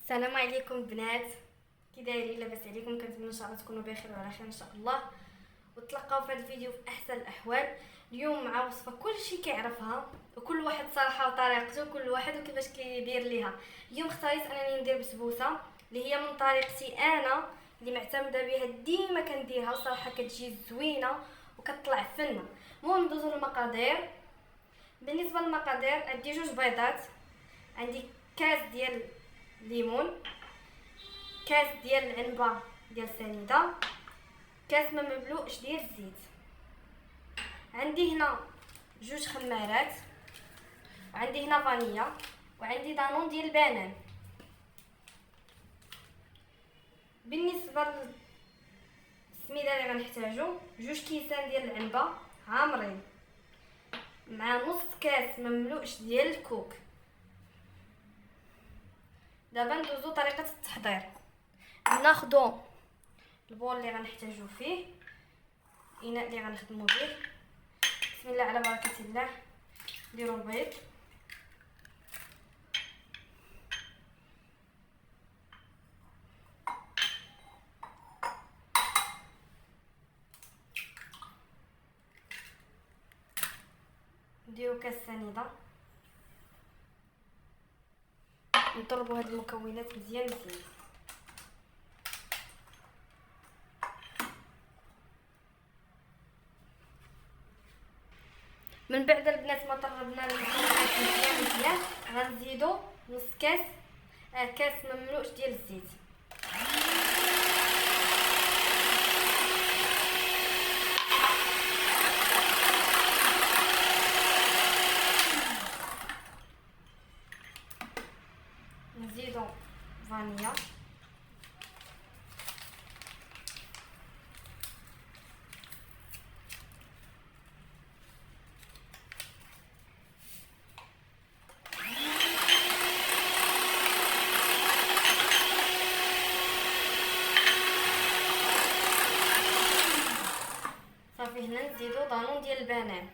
السلام عليكم البنات، كي دايرين؟ لاباس عليكم؟ كنتمنى ان شاء الله تكونوا بخير وعلى خير ان شاء الله، وتلقاو في هذا الفيديو في احسن الاحوال. اليوم مع وصفه كلشي كيعرفها وكل واحد صراحه وطريقته، كل واحد وكيفاش كيدير ليها. اليوم اختاريت انني ندير بسبوسه اللي هي من طريقتي انا، اللي معتمده بها ديما كنديرها، وصراحه كتجي زوينه وكتطلع فنه. المهم ندوزو للمقادير. بالنسبه للمقادير عندي 2 بيضات، عندي كاس ديال الليمون، كاس ديال العنبه ديال سنيده، كاس ما مملوءش ديال الزيت. عندي هنا 2 خمارات، وعندي هنا فانيلا، وعندي دانون ديال البنان. بالنسبه للسميده اللي غنحتاجو 2 كيسان ديال العنبه عامرين، مع نص كاس مملوءش ديال الكوك. دابا ندوزو طريقه التحضير. ناخذ البول اللي غنحتاجو فيه، الاناء اللي غنخدمو به. بسم الله على بركه الله. نديرو البيض، نديرو كاس سنيده، نضربو هاد المكونات مزيان. من بعد البنات ما طربنا المكونات مزيان غنزيدو نص كاس كاس مملوءش ديال الزيت. نزيدو فانيلا، صافي. هنا نزيدو دانون ديال البنان،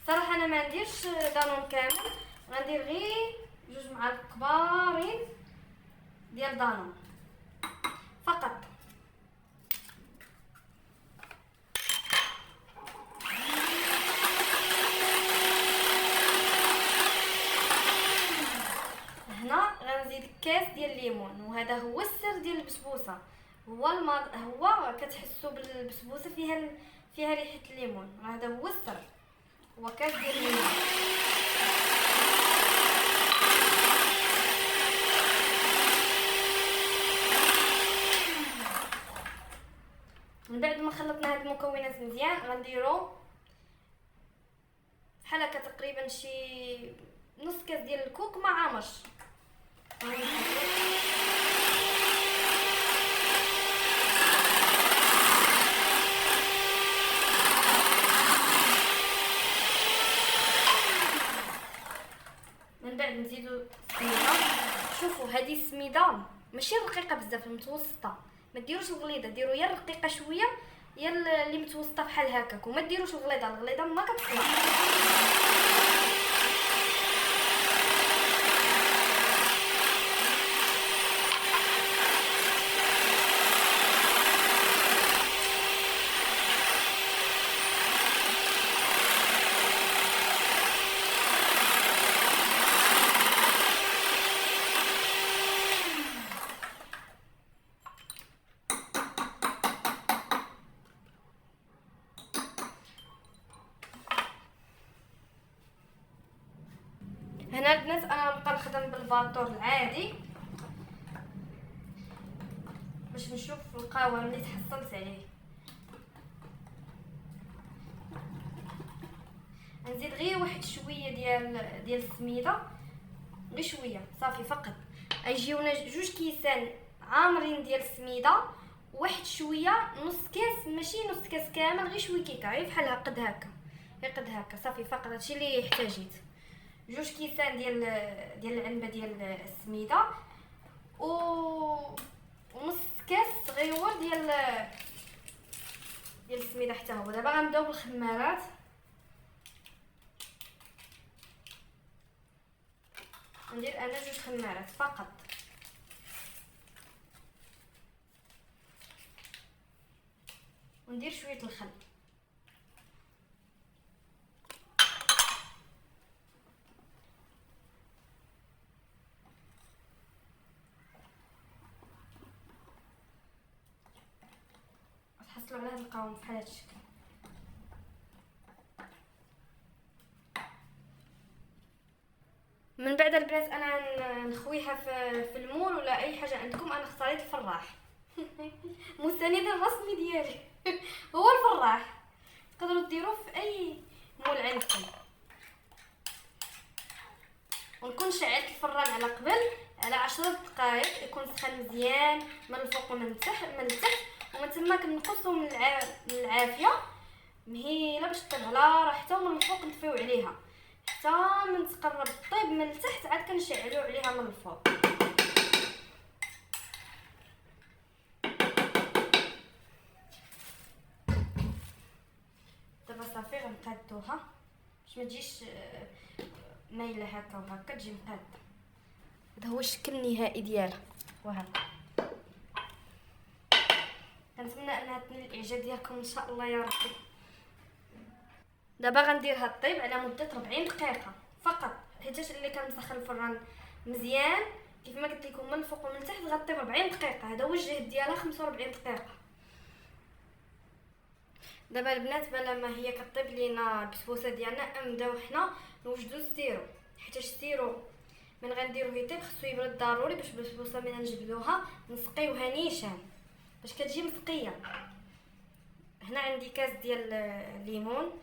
صراحه انا ما نديرش دانون كامل، غندير غير 2 معالق كبارين ديال دانون فقط. هنا غنزيد كاس ديال الليمون، وهذا هو السر ديال البسبوسه. هو كتحسوا بالبسبوسه فيها ريحه الليمون، هذا هو السر، هو كاس ديال الليمون. من بعد ما خلطنا هاد المكونات مزيان غنديرو بحال هكا تقريبا شي نص كاس ديال الكوك ما عامرش. من بعد نزيدو السميده. شوفوا هذه السميده ماشي رقيقه بزاف، متوسطه. ما ديروش الغليظه، ديروا يا رقيقه شويه يا اللي متوسطه بحال هكاك، وما ديروش الغليظه ما كتطلع. هنا البنات انا نبقى نخدم بالباطور العادي باش نشوف القوام اللي تحصلت عليه. نزيد غير واحد شويه ديال السميده، غير شويه صافي فقط. يجيونا 2 كيسان عامرين ديال السميده، واحد شويه نص كاس، ماشي نص كاس كامل، غير شويه كيكه، غير بحال قد هكا، غير قد هكا صافي فقط. هادشي اللي احتاجيت. 2 كيسان ديال العنبه ديال السميده، ونص كاس غيور ديال السميده حتى هو. دابا غنبداو بالخمارات. ندير انا 2 خمارات فقط. وندير شويه الخل. تحصلوا على هذا القوام بحال هذا الشكل. من بعد البنات انا نخويها في المول ولا اي حاجه عندكم. انا اختاريت الفراح مستند الرسمي ديالي هو الفراح. تقدروا ديروه في اي مول عندكم. ونكون شعلت الفران على قبل على 10 دقائق، يكون سخن مزيان من الفوق ومن تحت ومن تما كنقصوا من العافيه مهيله باش تطيب على راحتها، ومن الفوق نطفيو عليها حتى من تقرب طيب من التحت عاد كنشعلوا عليها من الفوق. دابا صافي غنقادوها باش ما تجيش مايله هكا وهكا، تجي مقاده. هذا هو الشكل النهائي ديالها وهكا. كنتمنى انها تنال الاعجاب ديالكم ان شاء الله يا ربي. دابا غنديرها طيب على مده 40 دقيقه فقط، حيت اللي كنسخن الفران مزيان كيف ما قلت لكم من الفوق ومن التحت غطيب 40 دقيقه. هذا هو الجهد ديالها 45 دقيقه. دابا البنات بلا ما هي كطيب لينا البسبوسه ديالنا، نبداو حنا نوجدوا السيرو، حيت السيرو من غنديروه يطيب خصو يبرد ضروري باش البسبوسه من نجبدوها نسقيوها نيشان باش كتجي مسقيه. هنا عندي كاس ديال الليمون،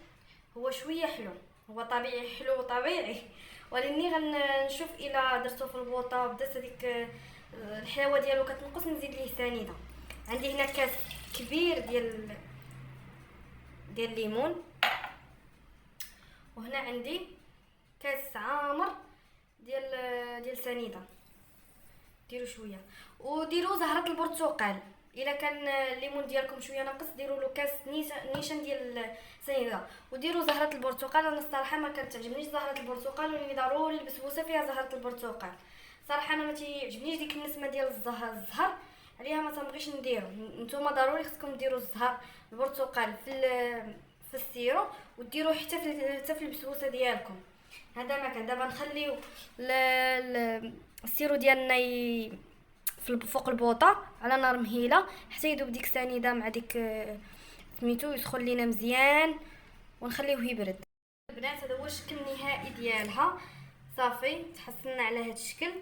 هو شويه حلو، هو طبيعي حلو طبيعي، ولكني غنشوف الا درتو في البوطه بدات هذيك الحلاوه ديالو كتنقص نزيد ليه سنيده. عندي هنا كاس كبير ديال الليمون، وهنا عندي كاس عامر ديال سنيده. ديروا شويه وديروا زهره البرتقال. الا كان الليمون ديالكم شويه ناقص ديروا له كاس نيشان ديال سنيده، وديروا زهره البرتقال. انا الصراحه ما كتعجبنيش زهره البرتقال، ولاني ضروري البسبوسه فيها زهره البرتقال. صراحه انا ما تيعجبنيش ديك النسمه ديال الزهر عليها، ما تنبغيش نديرو. نتوما ضروري خصكم ديروا الزهر البرتقال في السيرو، وديروه حتى في البسبوسه ديالكم. هذا ما كان. دابا نخليو السيرو ديالنا فوق البوطه على نار مهيله حتى يذوب ديك السنيده مع ديك سميتو يسخن لينا مزيان، ونخليوه يبرد. البنات هذا هو الشكل النهائي ديالها. صافي تحصلنا على هذا الشكل.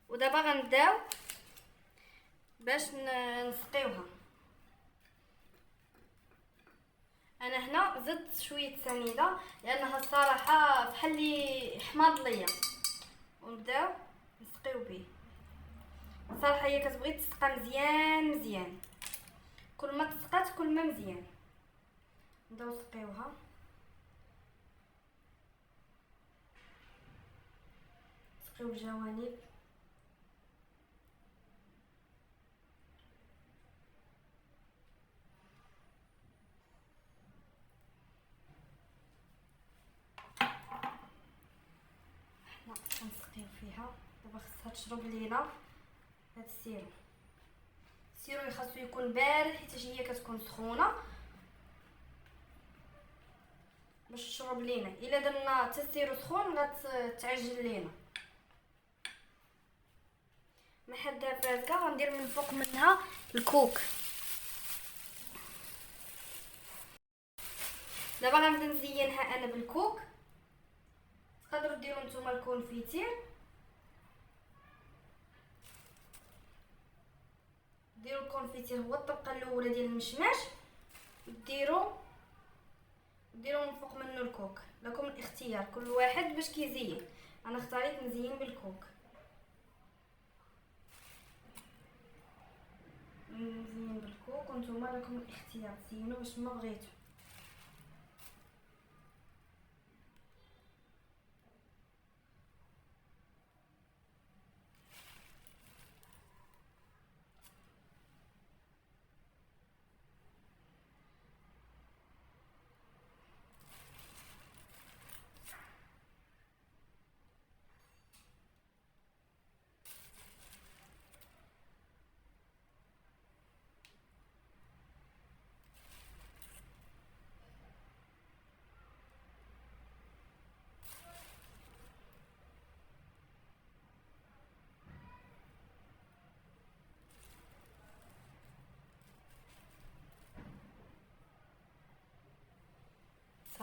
ودابا غنبداو باش نسقيوها. انا هنا زدت شويه سنيده لانها الصراحه بحال اللي حماض ليا، ونبداو نسقيو به. صراحه هي كتبغي تسقى مزيان، كل ما تسقات كل ما مزيان. نبداو نسقيوها. نسقيو الجوانب. حنا كنسقيو فيها. دابا خصها تشرب لينا هاد السيرو. السيرو خاصو يكون بارد حيت هي كتكون سخونه باش تشرب لينا. الا درنا حتى السيرو سخون غتعجن لينا. ما حدها فازكه غندير من فوق منها الكوك. دابا غنبدا نزينها انا بالكوك. تقدروا ديروا نتوما الكونفيتير، ديروا الكونفيتير هو الطبقه الاولى ديال المشماش، ديروا من فوق منه الكوك. لكم الاختيار كل واحد باش كيزين. انا اختاريت نزين بالكوك. نزين بالكوك وانتم لكم الاختيار تزينوا باش ما بغيتو.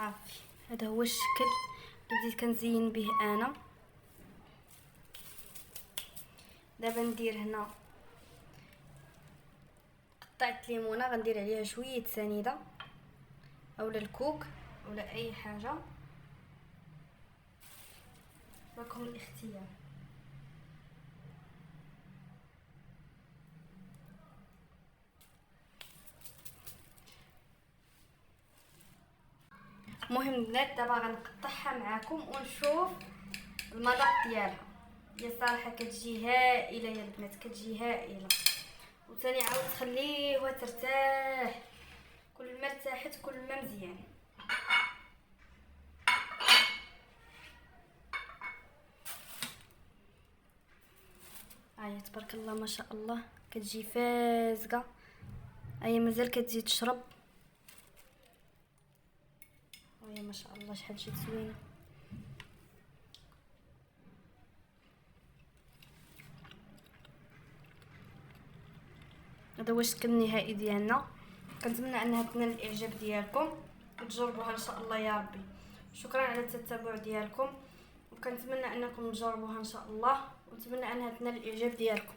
صافي هذا هو الشكل اللي بديت كنزين به انا. دابا ندير هنا قطعت ليمونه، غندير عليها شويه سنيده اولا الكوك ولا اي حاجه، لكم الاختيار. المهم البنات دابا غنقطعها معاكم ونشوف المذاق ديالها. هي صراحه كتجي هائله يا البنات، كتجي هائله، وثاني عاود تخليوها ترتاح. كل ما ارتاحت كل ما مزيان. هاهي تبارك الله ما شاء الله كتجي فازقه، هاهي مازال كتزيد تشرب. هاهي ما شاء الله شحال جات زوينه. هذا هو الشكل النهائي ديالنا. كنتمنى انها تنال الاعجاب ديالكم وتجربوها ان شاء الله يا ربي. شكرا على التتبع ديالكم، وكنتمنى انكم تجربوها ان شاء الله، ونتمنى انها تنال الاعجاب ديالكم.